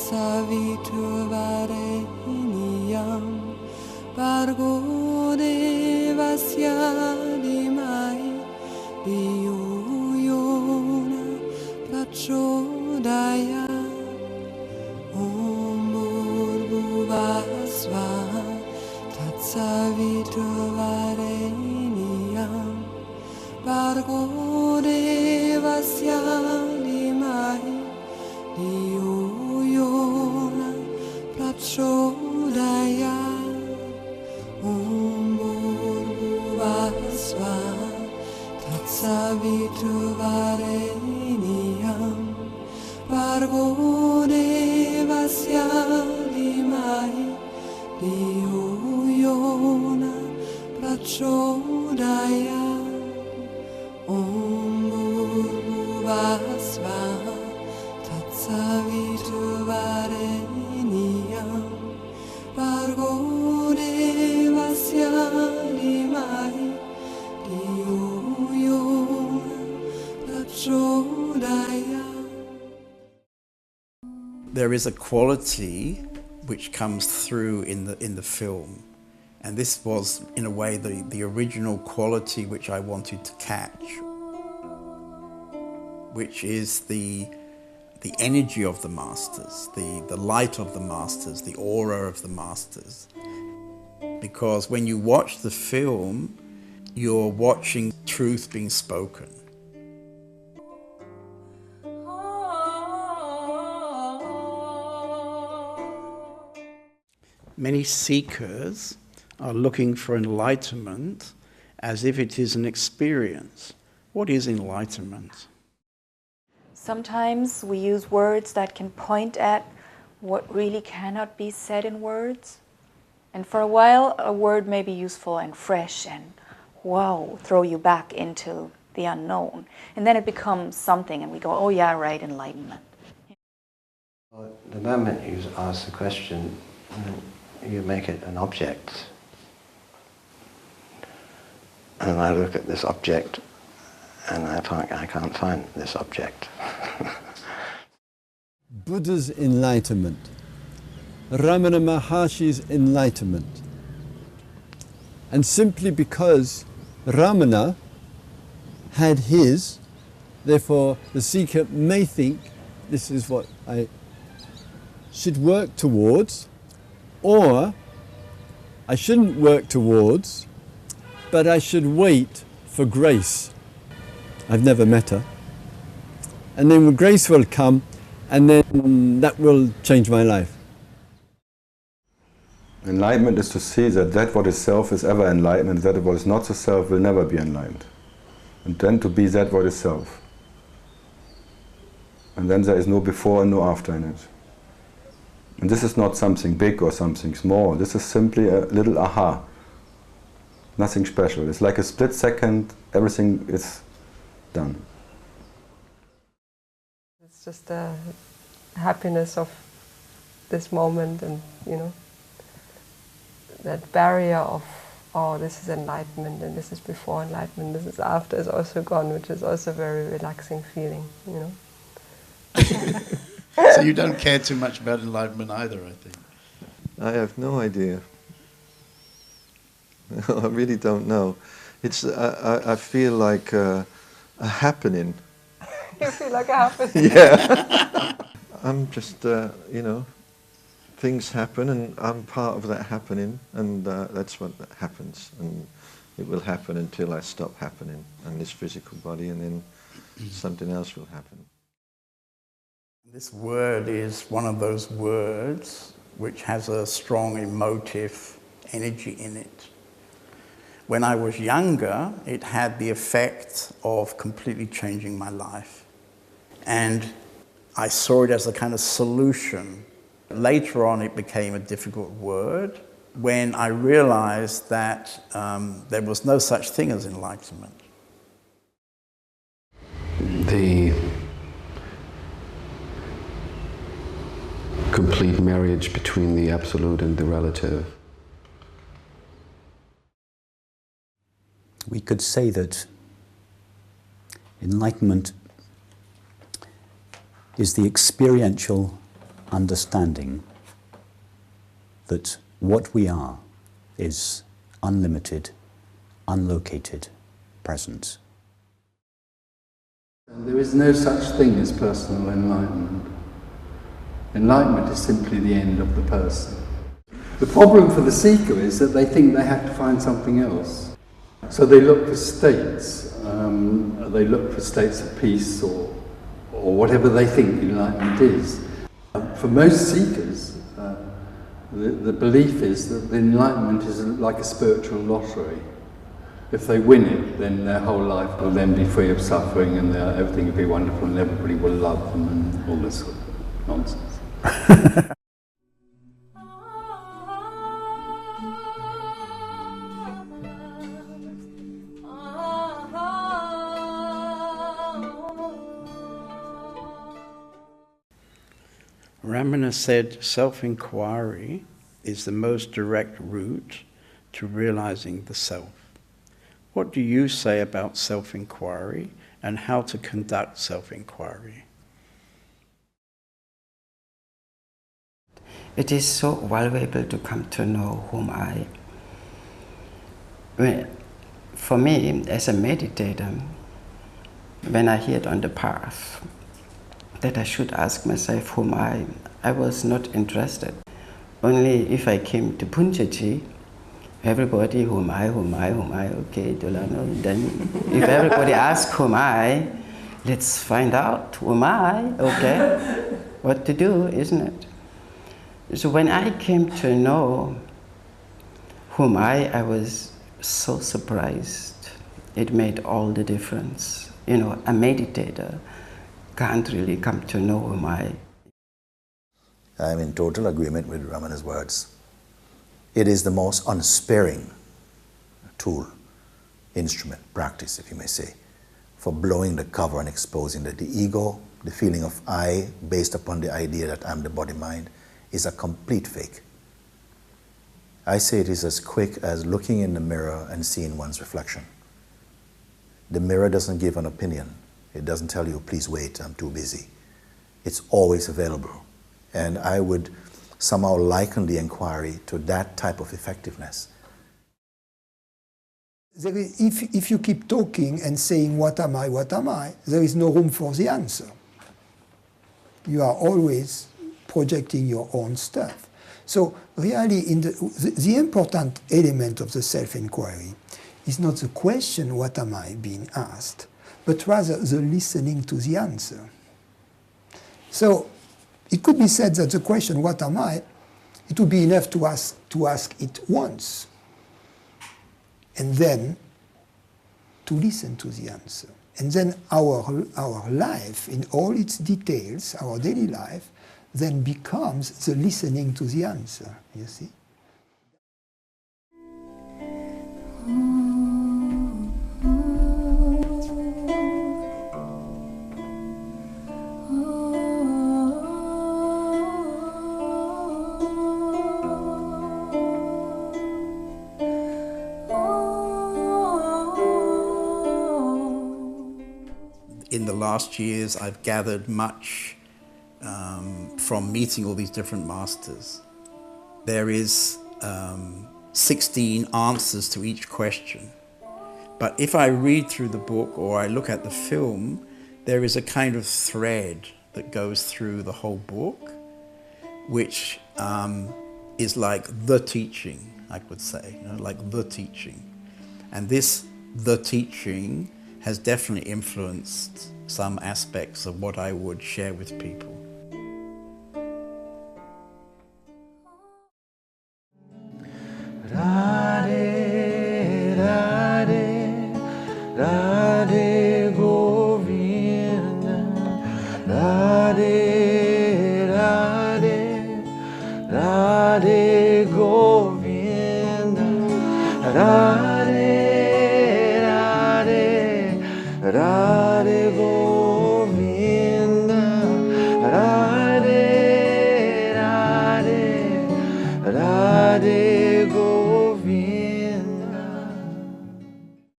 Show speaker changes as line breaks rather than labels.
Tatsaviturvarenyam Bargo Devasya Dhimai Dhiyo Yona Prachodayat Om Bhurvasvaha Tatsaviturvarenyam Bargo Devasya Dhimai Dhiyo Yona Prachodayat Om Bhurvasvaha Tatsaviturvarenyam Bargo Devasya Dhimai Dhiyo Yona Prachodayat Om Bhurvasvaha Tatsaviturvarenyam Bargo Devasya Dhimai Dhiyo Yona Prachodayat.
There is a quality which comes through in the film, and this was in a way the original quality which I wanted to catch, which is the energy of the masters, the light of the masters, the aura of the masters. Because when you watch the film, you're watching truth being spoken. Many seekers are looking for enlightenment as if it is an experience. What is enlightenment?
Sometimes we use words that can point at what really cannot be said in words. And for a while, a word may be useful and fresh and, wow, throw you back into the unknown. And then it becomes something and we go, oh yeah, right, enlightenment.
Well, the moment you ask the question, you make it an object. And I look at this object and I can't find this object.
Buddha's enlightenment, Ramana Maharshi's enlightenment. And simply because Ramana had his, therefore the seeker may think this is what I should work towards, or I shouldn't work towards, but I should wait for grace. I've never met her. And then grace will come, and then that will change my life.
Enlightenment is to see that what is self is ever enlightened, and that what is not so self will never be enlightened. And then to be that what is self. And then there is no before and no after in it. And this is not something big or something small. This is simply a little aha. Nothing special. It's like a split second, everything is done.
It's just the happiness of this moment, and that barrier of, oh, this is enlightenment and this is before enlightenment, this is after, is also gone, which is also a very relaxing feeling,
So you don't care too much about enlightenment either, I think.
I have no idea. I really don't know. It's I feel like a happening.
You feel like a happening?
Yeah. I'm just, things happen and I'm part of that happening, and that's what happens. And it will happen until I stop happening in this physical body, and then something else will happen.
This word is one of those words which has a strong emotive energy in it. When I was younger, it had the effect of completely changing my life. And I saw it as a kind of solution. Later on, it became a difficult word when I realized that there was no such thing as enlightenment.
The complete marriage between the absolute and the relative.
We could say that enlightenment is the experiential understanding that what we are is unlimited, unlocated presence.
There is no such thing as personal enlightenment. Enlightenment is simply the end of the person. The problem for the seeker is that they think they have to find something else. So they look for states. They look for states of peace or whatever they think enlightenment is. For most seekers, the belief is that the enlightenment is like a spiritual lottery. If they win it, then their whole life will then be free of suffering and everything will be wonderful and everybody will love them and all this sort of nonsense.
Ramana said self-enquiry is the most direct route to realizing the self. What do you say about self-enquiry and how to conduct self-enquiry?
It is so valuable to come to know whom I. For me, as a meditator, when I hit on the path, that I should ask myself whom I was not interested. Only if I came to Punjaji, everybody whom I, okay, Dolano, then if everybody asks whom I, let's find out whom I, okay, what to do, isn't it? So when I came to know whom I was so surprised. It made all the difference. You know, a meditator can't really come to know whom I.
I'm in total agreement with Ramana's words. It is the most unsparing tool, instrument, practice, if you may say, for blowing the cover and exposing that the ego, the feeling of I, based upon the idea that I'm the body-mind, is a complete fake. I say it is as quick as looking in the mirror and seeing one's reflection. The mirror doesn't give an opinion. It doesn't tell you, please wait, I'm too busy. It's always available. And I would somehow liken the inquiry to that type of effectiveness.
If you keep talking and saying, what am I, there is no room for the answer. You are always projecting your own stuff. So really, the important element of the self-inquiry is not the question, what am I, being asked, but rather the listening to the answer. So it could be said that the question, what am I, it would be enough to ask it once, and then to listen to the answer. And then our life, in all its details, our daily life, then becomes the listening to the answer, you see?
In the last years, I've gathered much from meeting all these different masters. There is 16 answers to each question. But if I read through the book or I look at the film, there is a kind of thread that goes through the whole book, which is like the teaching, I would say, you know, like the teaching. And this, the teaching, has definitely influenced some aspects of what I would share with people.
Radhe, Radhe, Radhe.